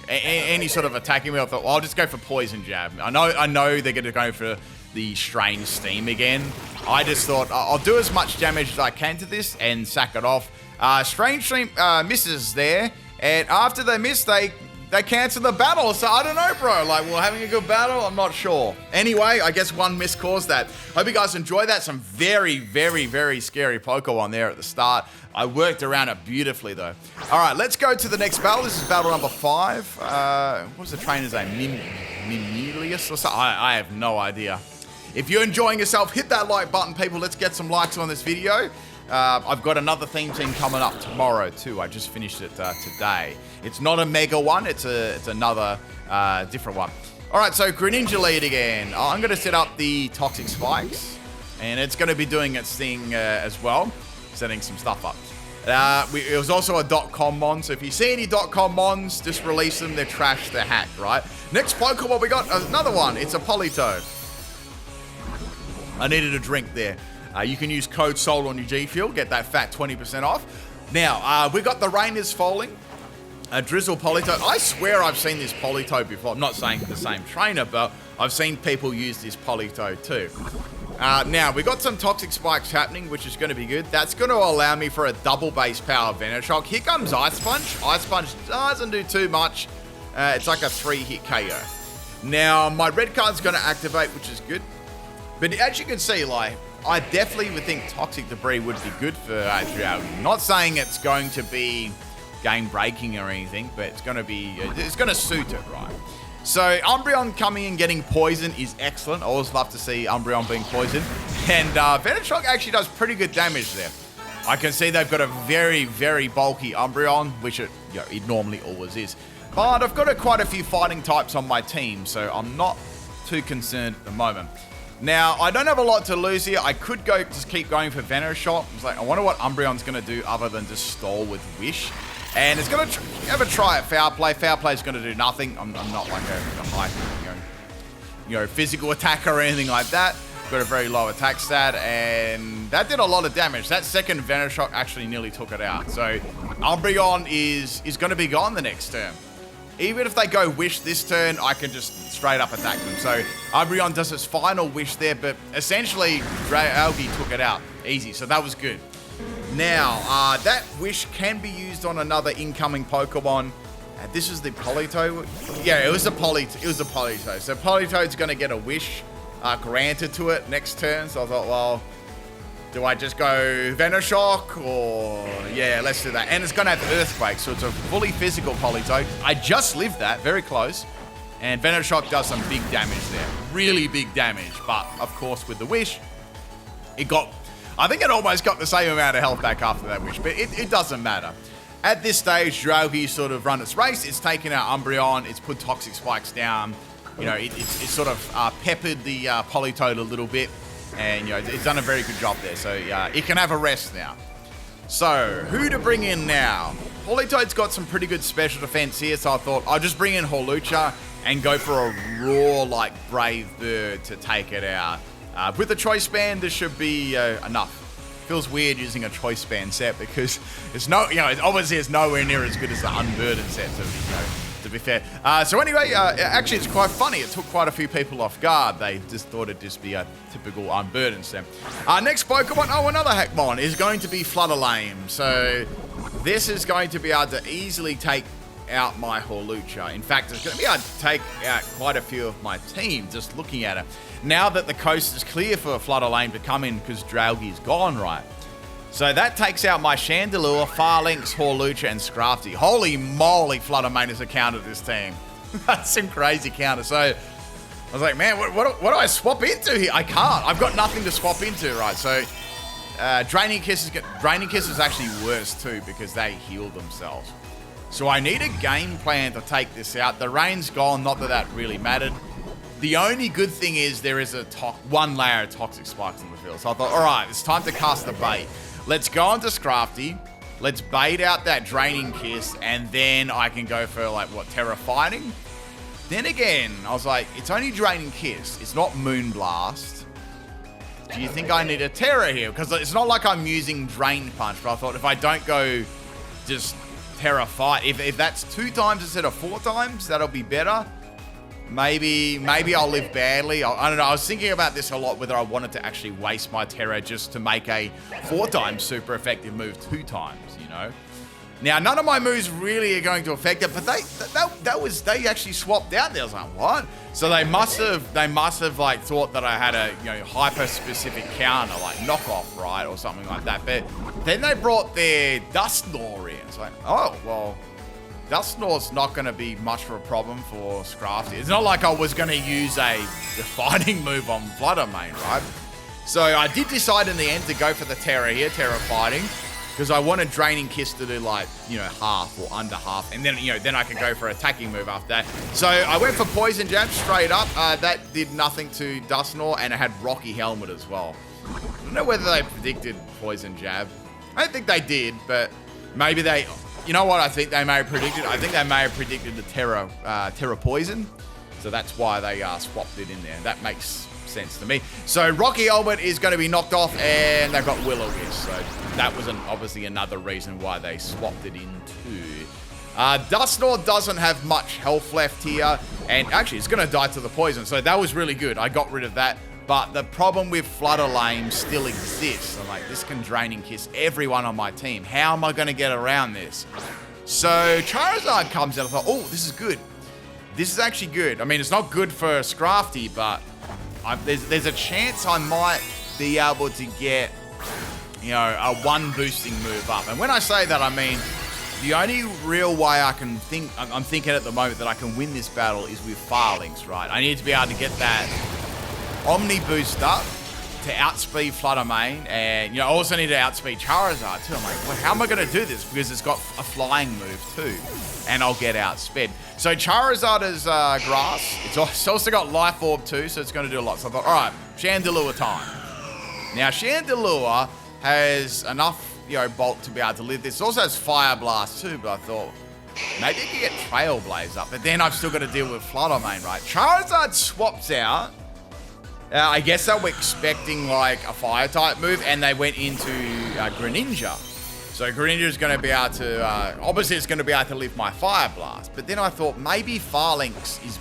any sort of attacking wheel. I thought, well, I'll just go for Poison Jab. I know they're going to go for the Strange Steam again. I just thought I'll do as much damage as I can to this and sack it off. Strange Steam misses there, and after they miss, they cancel the battle. So I don't know, bro. Like, we're having a good battle. I'm not sure. Anyway, I guess one miss caused that. Hope you guys enjoy that. Some very, very, very scary Pokemon there at the start. I worked around it beautifully, though. All right, let's go to the next battle. This is battle number 5. What was the trainer's name? Mimelius or something? I have no idea. If you're enjoying yourself, hit that like button, people. Let's get some likes on this video. I've got another theme team coming up tomorrow, too. I just finished it today. It's not a mega one. It's another different one. All right, so Greninja lead again. I'm going to set up the Toxic Spikes, and it's going to be doing its thing as well, setting some stuff up. It was also a .com mon, so if you see any .com mons, just release them. They're trash, they're hacked, right? Next Pokemon, we got another one. It's a Politoed. I needed a drink there. You can use code SOUL on your G Fuel, get that fat 20% off. Now, we got the Rain is Falling, a Drizzle Politoed. I swear I've seen this Politoed before. I'm not saying the same trainer, but I've seen people use this Politoed too. Now, we got some Toxic Spikes happening, which is going to be good. That's going to allow me for a double base power Venoshock. Here comes Ice Punch. Ice Punch doesn't do too much. It's like a 3-hit KO. Now, my red card's going to activate, which is good. But as you can see, like, I definitely would think Toxic Debris would be good for Dragalge. Not saying it's going to be game-breaking or anything, but it's going to suit it, right? So Umbreon coming and getting poison is excellent. I always love to see Umbreon being poisoned. And Venoshock actually does pretty good damage there. I can see they've got a very, very bulky Umbreon, which it normally always is. But I've got quite a few fighting types on my team, so I'm not too concerned at the moment. Now, I don't have a lot to lose here. I could just keep going for Venoshock. I was like, I wonder what Umbreon's going to do other than just stall with Wish. And it's going to have a try at Foul Play. Foul Play's going to do nothing. I'm not like a high, physical attacker or anything like that. Got a very low attack stat, and that did a lot of damage. That second Venoshock actually nearly took it out. So Umbreon is going to be gone the next turn. Even if they go Wish this turn, I can just straight up attack them. So Umbreon does his final Wish there, but essentially Dragalge took it out easy. So that was good. Now, that Wish can be used on another incoming Pokemon. This is the Politoed. Yeah, it was a Politoed. So Politoed's going to get a Wish granted to it next turn. So I thought, well, do I just go Venoshock or... Yeah, let's do that. And it's going to have Earthquake, so it's a fully physical Politoed. I just lived that, very close. And Venoshock does some big damage there. Really big damage. But, of course, with the Wish, it got... I think it almost got the same amount of health back after that Wish, but it doesn't matter. At this stage, Dragalge sort of run its race. It's taken out Umbreon. It's put Toxic Spikes down. It's sort of peppered the Politoed a little bit. And, it's done a very good job there. So, it can have a rest now. So, who to bring in now? Politoed's got some pretty good special defense here. So, I thought I'll just bring in Hawlucha and go for a raw, like, Brave Bird to take it out. With the Choice Band, this should be enough. Feels weird using a Choice Band set because it's obviously it's nowhere near as good as the Unburdened set, to be fair. So anyway, actually it's quite funny. It took quite a few people off guard. They just thought it'd just be a typical Unburdened set. Next Pokemon, another Hackmon, is going to be Flutterlame. So this is going to be able to easily take out my Hawlucha. In fact, it's going to be able to take out quite a few of my team just looking at it. Now that the coast is clear for Flutter Lane to come in because Dragalge's gone, right? So that takes out my Chandelure, Falinks, Hawlucha, and Scrafty. Holy moly, Flutter Lane has countered this team. That's some crazy counter. So I was like, man, what do I swap into here? I can't. I've got nothing to swap into, right? So Draining Kiss is actually worse too because they heal themselves. So I need a game plan to take this out. The rain's gone, not that really mattered. The only good thing is there is one layer of toxic spikes in the field. So I thought, all right, it's time to cast the bait. Let's go into Scrafty. Let's bait out that Draining Kiss, and then I can go for, like, what, Terra Fighting? Then again, I was like, it's only Draining Kiss. It's not Moonblast. Do you think I need a Terra here? Because it's not like I'm using Drain Punch, but I thought if I don't go just Terra Fight, if that's 2 times instead of 4 times, that'll be better. Maybe I'll live badly. I don't know. I was thinking about this a lot, whether I wanted to actually waste my Terra just to make a 4 times super effective move 2 times, you know? Now, none of my moves really are going to affect it, but they actually swapped out there. I was like, what? So they must have like thought that I had a hyper-specific counter, like knockoff, right, or something like that. But then they brought their Dusknoir in. It's like, oh, well, Dusknoir's not going to be much of a problem for Scrafty. It's not like I was going to use a fighting move on Flutter Mane, right? So I did decide in the end to go for the Terra here, Terra Fighting, because I wanted Draining Kiss to do like, half or under half, and then, then I can go for attacking move after that. So I went for Poison Jab straight up. That did nothing to Dusknoir, and it had Rocky Helmet as well. I don't know whether they predicted Poison Jab. I don't think they did, but maybe they... You know what I think they may have predicted? I think they may have predicted the Terra Poison. So that's why they swapped it in there. That makes sense to me. So Rocky Helmet is going to be knocked off, and they've got Will-O-Wisp. So that was obviously another reason why they swapped it in too. Dusknoir doesn't have much health left here, and actually it's going to die to the poison. So that was really good. I got rid of that. But the problem with Flutter Lane still exists. I'm like, this can Draining Kiss everyone on my team. How am I going to get around this? So Charizard comes out. I thought, oh, this is good. This is actually good. I mean, it's not good for Scrafty, but there's a chance I might be able to get, a 1 boosting move up. And when I say that, I mean, the only real way I'm thinking at the moment that I can win this battle is with Falinks, right? I need to be able to get that Omni boost up to outspeed Flutter Mane, and I also need to outspeed Charizard too. I'm like, well, how am I going to do this? Because it's got a flying move too, and I'll get outsped. So Charizard is grass. It's also got Life Orb too, so it's going to do a lot. So I thought, all right, Chandelure time. Now Chandelure has enough, bulk to be able to live this. It also has Fire Blast too, but I thought maybe I can get Trailblaze up, but then I've still got to deal with Flutter Mane, right? Charizard swaps out. I guess they were expecting like a fire type move, and they went into Greninja. So Greninja is going to be able to, obviously it's going to be able to live my Fire Blast. But then I thought maybe Falinks is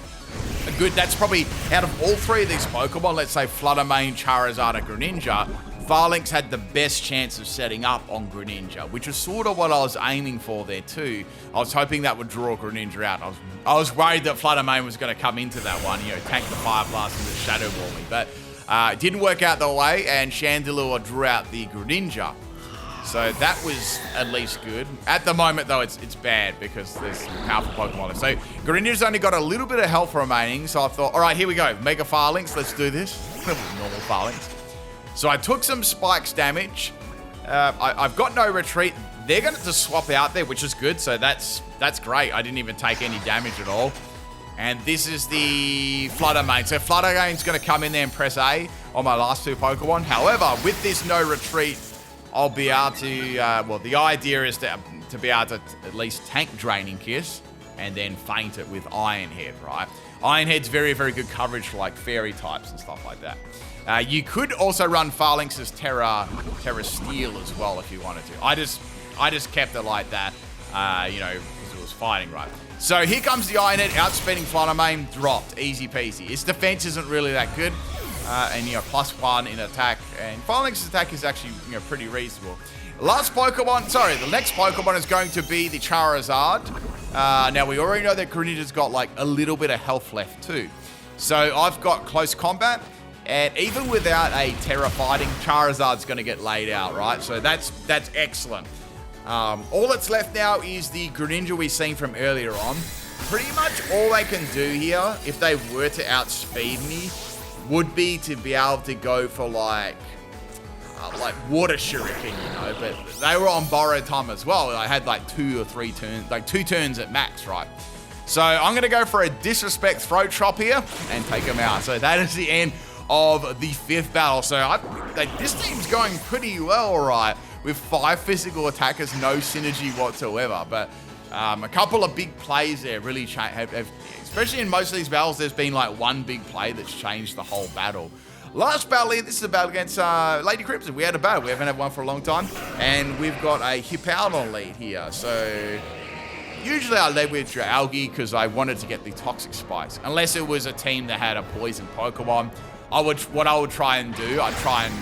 a good, that's probably out of all 3 of these Pokemon, let's say Flutter Mane, Charizard, and Greninja, Falinks had the best chance of setting up on Greninja, which is sort of what I was aiming for there too. I was hoping that would draw Greninja out. I was worried that Flutter Mane was going to come into that one, tank the Fire Blast and the Shadow Ball me. But it didn't work out the way, and Chandelure drew out the Greninja. So that was at least good. At the moment, though, it's bad because there's some powerful Pokemon. So Greninja's only got a little bit of health remaining, so I thought, all right, here we go. Mega Falinks, let's do this. Normal Falinks. So I took some Spikes damage. I've got no retreat. They're going to just swap out there, which is good. So that's great. I didn't even take any damage at all. And this is the Flutter Mane. So Flutter Mane's going to come in there and press A on my last 2 Pokemon. However, with this no retreat, I'll be able to... the idea is to be able to at least tank Draining Kiss and then feint it with Iron Head, right? Iron Head's very, very good coverage for like fairy types and stuff like that. You could also run Falinks as Terra Steel as well if you wanted to. I just kept it like that, because it was fighting, right? So here comes the Iron Head, outspeeding Flutter Mane, dropped, easy peasy. Its defense isn't really that good, and +1 in attack, and Falinks' attack is actually pretty reasonable. The next Pokemon is going to be the Charizard. Now, we already know that Greninja's got like a little bit of health left too. So I've got close combat, and even without a Terra fighting, Charizard's going to get laid out, right? So that's excellent. All that's left now is the Greninja we've seen from earlier on. Pretty much all they can do here, if they were to outspeed me, would be to be able to go for like water shuriken, you know, but they were on borrowed time as well. I had like 2 or 3 turns, like 2 turns at max, right? So I'm going to go for a disrespect throat chop here and take him out. So that is the end of the 5th battle. So this team's going pretty well, right? With 5 physical attackers, no synergy whatsoever. But a couple of big plays there really have, especially in most of these battles, there's been like one big play that's changed the whole battle. Last battle here, this is a battle against Lady Crimson. We had a battle. We haven't had one for a long time. And we've got a Hippowdon lead here. So usually I led with Dragalge because I wanted to get the Toxic Spikes. Unless it was a team that had a poison Pokemon. What I would try and do, I'd try and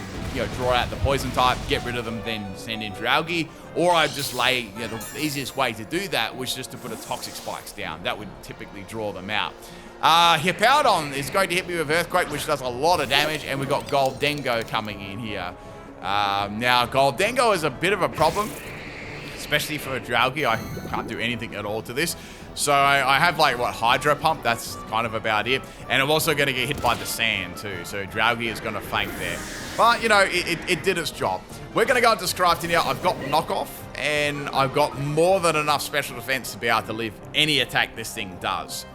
draw out the poison type, get rid of them, then send in Dragalge. Or I'd just lay, the easiest way to do that was just to put a Toxic Spikes down. That would typically draw them out. Hippowdon is going to hit me with Earthquake, which does a lot of damage, and we've got Goldengo coming in here. Now, Goldengo is a bit of a problem, especially for Dragalge. I can't do anything at all to this. So I have like, Hydro Pump, that's kind of about it. And I'm also going to get hit by the sand too, so Dragalge is going to faint there. But, it did its job. We're going to go into Scrafty now. I've got Knockoff, and I've got more than enough special defense to be able to live any attack this thing does.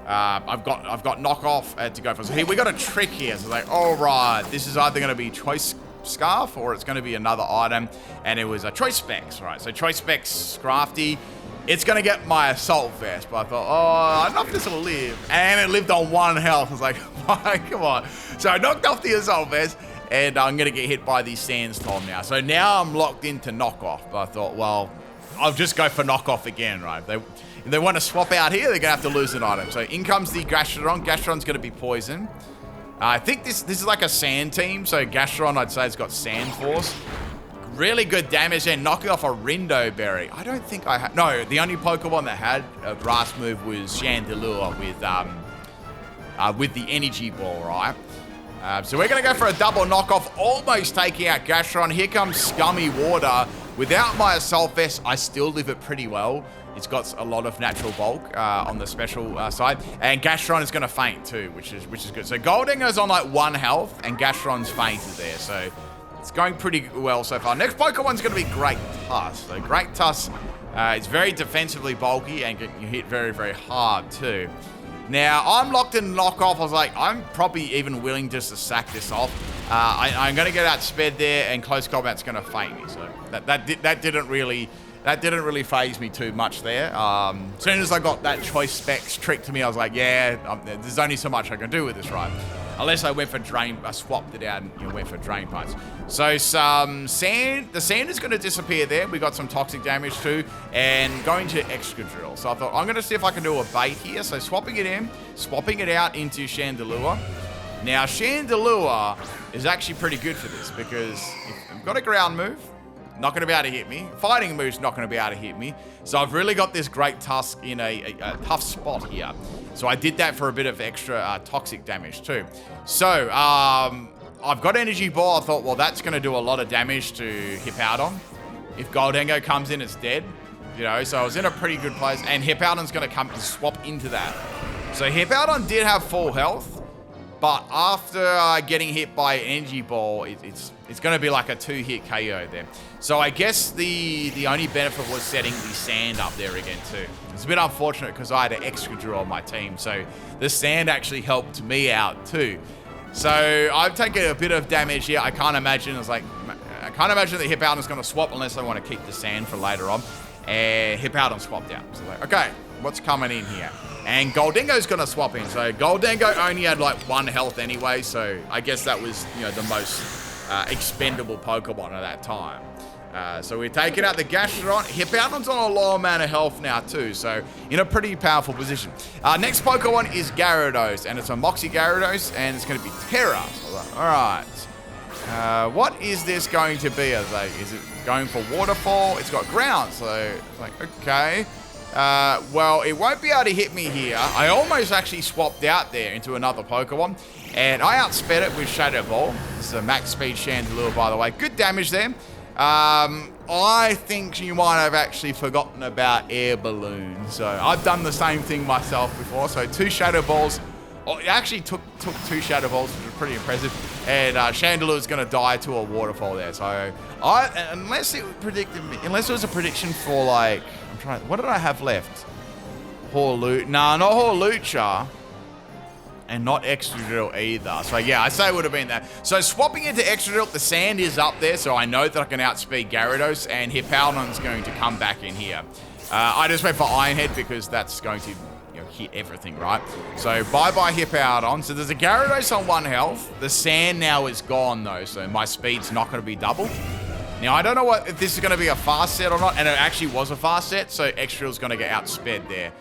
I've got Knockoff to go for. So here we got a trick here. So like, all right, this is either going to be Choice Scarf or it's going to be another item, and it was a Choice Specs, right? So Choice Specs Scrafty. It's going to get my Assault Vest, but I thought, I don't know if this will live. And it lived on 1 health. I was like, come on. So I knocked off the Assault Vest, and I'm going to get hit by the Sandstorm now. So now I'm locked into Knockoff, but I thought, well, I'll just go for Knockoff again, right? If they want to swap out here, they're going to have to lose an item. So in comes the Gastrodon. Gastrodon's going to be poison. I think this is like a sand team, so Gastrodon, I'd say, has got Sand Force. Really good damage and knocking off a Rindo Berry. I don't think I had... No, the only Pokemon that had a grass move was Chandelure with the Energy Ball, right? So we're going to go for a double knockoff, almost taking out Gastrodon. Here comes Scummy Water. Without my Assault Vest, I still live it pretty well. It's got a lot of natural bulk on the special side. And Gastrodon is going to faint too, which is good. So Goldengo's on like 1 health, and Gastrodon's fainted there. So it's going pretty well so far. Next Pokemon's going to be Great Tusk. So Great Tusk, it's very defensively bulky and you hit very, very hard too. Now, I'm locked in Knockoff. I was like, I'm probably even willing just to sack this off. I'm going to get outsped there, and Close Combat's going to faint me. So that didn't really phase me too much there. As soon as I got that Choice Specs trick to me, I was like, yeah, there's only so much I can do with this, right? Unless I went for Drain, I swapped it out and went for Drain Punch. So some sand, the sand is going to disappear there. We got some toxic damage too, and going to Excadrill. So I thought, I'm going to see if I can do a bait here. So swapping it in, swapping it out into Chandelure. Now Chandelure is actually pretty good for this because I've got a ground move. Not going to be able to hit me. Fighting move's not going to be able to hit me. So I've really got this Great Tusk in a tough spot here. So I did that for a bit of extra toxic damage too. So I've got Energy Ball. I thought, well, that's going to do a lot of damage to Hippowdon. If Goldengo comes in, it's dead. So I was in a pretty good place. And Hippowdon's going to come and swap into that. So Hippowdon did have full health. But after getting hit by Energy Ball, it's going to be like a 2-hit KO there. So I guess the only benefit was setting the sand up there again too. It's a bit unfortunate because I had an Excadrill on my team. So the sand actually helped me out too. So I've taken a bit of damage here. I can't imagine that Hippowdon's going to swap unless I want to keep the sand for later on. And Hippowdon swapped out. So like, okay, what's coming in here? And Goldengo's going to swap in. So Goldengo only had like 1 health anyway. So I guess that was, the most expendable Pokemon at that time. So we're taking out the Gastrodon. Hippowdon's on a low amount of health now too. So in a pretty powerful position. Next Pokemon is Gyarados. And it's a Moxie Gyarados. And it's going to be Terra. So like, all right. What is this going to be? Is it going for Waterfall? It's got Ground. So like, okay. Well, it won't be able to hit me here. I almost actually swapped out there into another Pokemon, and I outsped it with Shadow Ball. This is a max speed Chandelure, by the way. Good damage there. I think you might have actually forgotten about Air Balloon. So I've done the same thing myself before. So 2 Shadow Balls. Oh, it actually took 2 Shadow Balls, which was pretty impressive. And Chandelure's going to die to a waterfall there. So unless it was a prediction for like, what did I have left? Hawlucha. Nah, not Hawlucha. And not Excadrill either. So yeah, I say it would have been that. So swapping into Excadrill, the sand is up there, so I know that I can outspeed Gyarados, and Hippowdon's going to come back in here. I just went for Iron Head because that's going to hit everything, right? So bye-bye Hippowdon. So there's a Gyarados on 1 health. The sand now is gone though, so my speed's not going to be doubled. Now, I don't know if this is going to be a fast set or not, and it actually was a fast set, so Excadrill's going to get outsped there.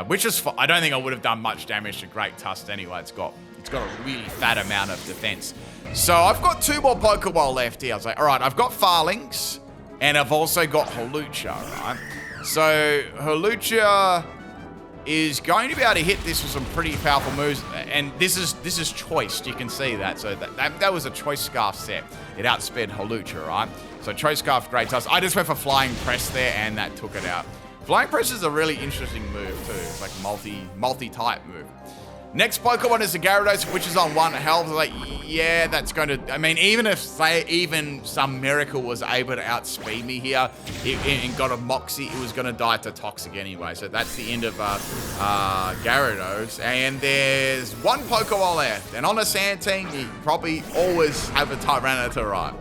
Which is, I don't think I would have done much damage to Great Tusk anyway. It's got a really fat amount of defense. So I've got 2 more Pokeball left here. I was like, all right, I've got Falinks, and I've also got Hawlucha, right? So Hawlucha is going to be able to hit this with some pretty powerful moves, and this is choiced. You can see that. So that was a Choice Scarf set. It outsped Hawlucha, right? So Choice Scarf, Great Tusk. I just went for Flying Press there, and that took it out. Flying Press is a really interesting move too. It's like multi-type move. Next Pokemon is the Gyarados, which is on 1 health. Like, yeah, that's going to... I mean, even if, say, even some miracle was able to outspeed me here and got a Moxie, it was going to die to Toxic anyway. So that's the end of Gyarados. And there's 1 Pokeball left. And on a Sand team, you probably always have a Tyranitar, right?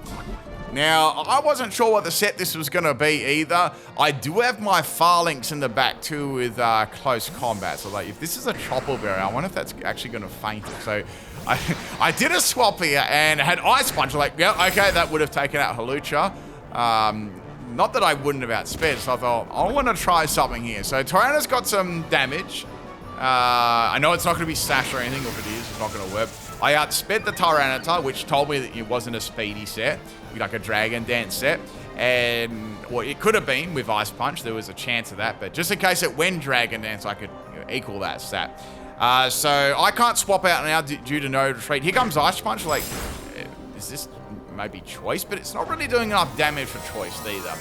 Now, I wasn't sure what the set this was going to be either. I do have my Falinks in the back too with close combat. So like, if this is a Chopper Berry, I wonder if that's actually going to faint it. So I did a swap here and had Ice Punch. Like, yeah, okay, that would have taken out Hawlucha. Not that I wouldn't have outsped, so I thought, I want to try something here. So Tyranitar's got some damage. I know it's not going to be Sash or anything. If it is, it's not going to work. I outsped the Tyranitar, which told me that it wasn't a speedy set, like a Dragon Dance set. And, well, it could have been with Ice Punch. There was a chance of that. But just in case it went Dragon Dance, I could equal that stat. So I can't swap out now due to no retreat. Here comes Ice Punch. Like, is this maybe Choice? But it's not really doing enough damage for Choice either.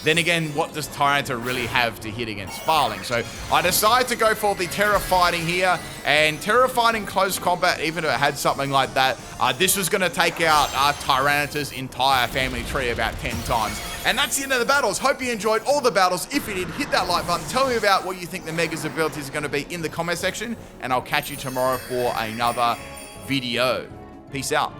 Then again, what does Tyranitar really have to hit against Falinks? So I decided to go for the Terra Fighting here. And Terra Fighting close combat, even if it had something like that, this was going to take out Tyranitar's entire family tree about 10 times. And that's the end of the battles. Hope you enjoyed all the battles. If you did, hit that like button. Tell me about what you think the Mega's abilities are going to be in the comment section. And I'll catch you tomorrow for another video. Peace out.